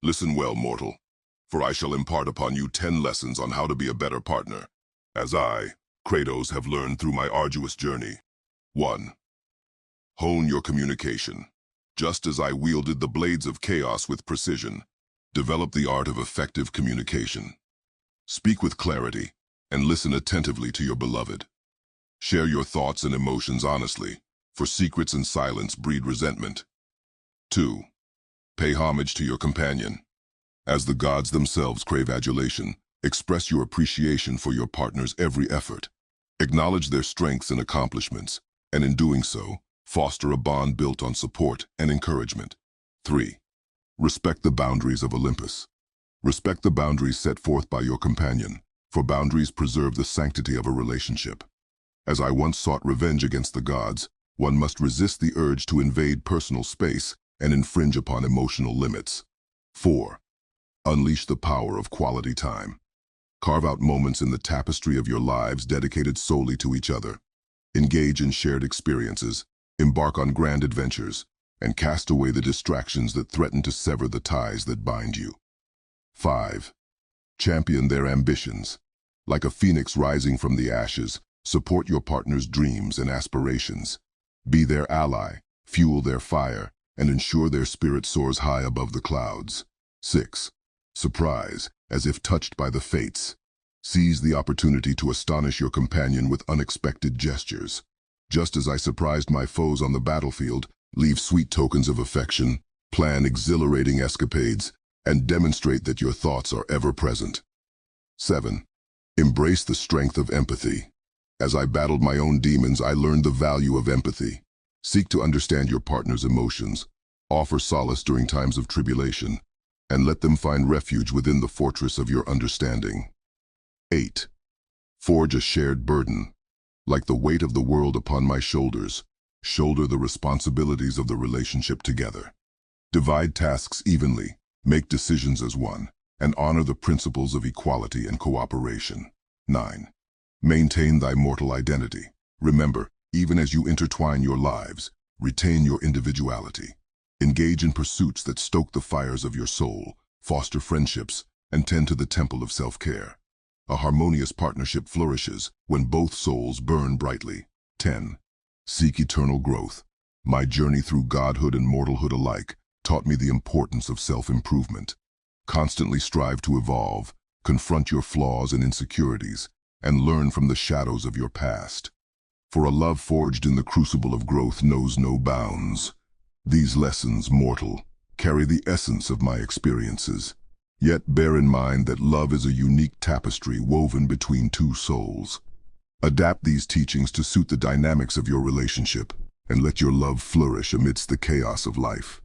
Listen well, mortal, for I shall impart upon you 10 lessons on how to be a better partner, as I, Kratos, have learned through my arduous journey. 1. Hone your communication. Just as I wielded the blades of chaos with precision, develop the art of effective communication. Speak with clarity and listen attentively to your beloved. Share your thoughts and emotions honestly, for secrets and silence breed resentment. 2. Pay homage to your companion. As the gods themselves crave adulation, express your appreciation for your partner's every effort. Acknowledge their strengths and accomplishments, and in doing so, foster a bond built on support and encouragement. 3. Respect the boundaries of Olympus. Respect the boundaries set forth by your companion, for boundaries preserve the sanctity of a relationship. As I once sought revenge against the gods, one must resist the urge to invade personal space and infringe upon emotional limits. 4. Unleash the power of quality time. Carve out moments in the tapestry of your lives dedicated solely to each other. Engage in shared experiences, embark on grand adventures, and cast away the distractions that threaten to sever the ties that bind you. 5. Champion their ambitions. Like a phoenix rising from the ashes, support your partner's dreams and aspirations. Be their ally, fuel their fire, and ensure their spirit soars high above the clouds. 6. Surprise, as if touched by the fates. Seize the opportunity to astonish your companion with unexpected gestures. Just as I surprised my foes on the battlefield, leave sweet tokens of affection, plan exhilarating escapades, and demonstrate that your thoughts are ever present. 7. Embrace the strength of empathy. As I battled my own demons, I learned the value of empathy. Seek to understand your partner's emotions, offer solace during times of tribulation, and let them find refuge within the fortress of your understanding. 8. Forge a shared burden. Like the weight of the world upon my shoulders, shoulder the responsibilities of the relationship together. Divide tasks evenly, make decisions as one, and honor the principles of equality and cooperation. 9. Maintain thy mortal identity. Remember, even as you intertwine your lives, retain your individuality. Engage in pursuits that stoke the fires of your soul, foster friendships, and tend to the temple of self-care. A harmonious partnership flourishes when both souls burn brightly. 10. Seek eternal growth. My journey through godhood and mortalhood alike taught me the importance of self-improvement. Constantly strive to evolve, confront your flaws and insecurities, and learn from the shadows of your past. For a love forged in the crucible of growth knows no bounds. These lessons, mortal, carry the essence of my experiences. Yet bear in mind that love is a unique tapestry woven between two souls. Adapt these teachings to suit the dynamics of your relationship, and let your love flourish amidst the chaos of life.